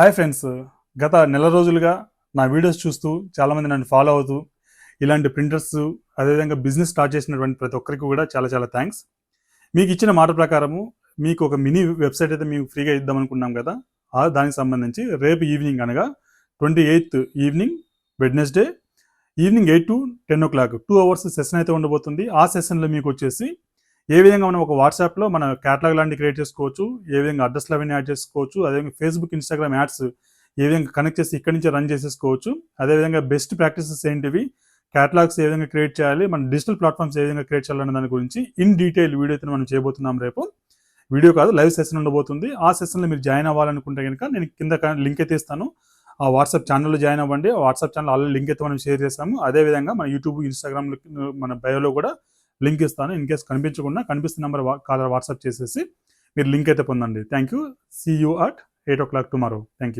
Hi friends, గత నెల రోజులుగా నా వీడియోస్ చూస్తూ చాలామంది నన్ను ఫాలో అవుతూ ఇలాంటి ప్రింటర్స్ అదేవిధంగా బిజినెస్ స్టార్ట్ చేసినటువంటి ప్రతి ఒక్కరికి కూడా చాలా చాలా థ్యాంక్స్. మీకు ఇచ్చిన మాట ప్రకారము మీకు ఒక మినీ వెబ్సైట్ అయితే మీకు ఫ్రీగా ఇద్దాం అనుకున్నాం కదా. దానికి సంబంధించి రేపు ఈవినింగ్ అనగా 28th evening, Wednesday evening 8 to 10 o'clock 2 hours session అయితే ఉండబోతుంది. ఆ సెషన్లో మీకు వచ్చేసి ఏ విధంగా మనం ఒక వాట్సాప్లో మన క్యాటలాగ్ లాంటి క్రియేట్ చేసుకోవచ్చు, ఏ విధంగా అడ్రస్లు అవన్నీ యాడ్ చేసుకోవచ్చు, అదేవిధంగా ఫేస్బుక్, ఇన్స్టాగ్రామ్ యాడ్స్ ఏ విధంగా కనెక్ట్ చేసి ఇక్కడి నుంచి రన్ చేసేసుకోవచ్చు, అదేవిధంగా బెస్ట్ ప్రాక్టీసెస్ ఏంటివి, క్యాటలాగ్స్ ఏ విధంగా క్రియేట్ చేయాలి, మన డిజిటల్ ప్లాట్ఫామ్స్ ఏ విధంగా క్రియేట్ చేయాలనే దాని గురించి ఇన్ డీటెయిల్ వీడియో అయితే మనం చేయబోతున్నాం. రేపు వీడియో కాదు, లైవ్ సెషన్ ఉండబోతుంది. ఆ సెషన్లో మీరు జాయిన్ అవ్వాలనుకుంటే కనుక నేను కింద లింక్ అయితే ఇస్తాను. ఆ వాట్సాప్ ఛానల్లో జాయిన్ అవ్వండి. ఆ వాట్సాప్ ఛానల్ ఆల్రెడీ లింక్ అయితే మనం షేర్ చేస్తాము. అదేవిధంగా మన యూట్యూబ్, ఇన్స్టాగ్రామ్ మన బయోలో కూడా లింక్ ఇస్తాను. ఇన్ కేస్ కనిపించకుండా కనిపిస్తున్న నెంబర్ వాట్సాప్ చేసేసి మీరు లింక్ అయితే పొందండి. Thank you. See you at 8 o'clock tomorrow. Thank you.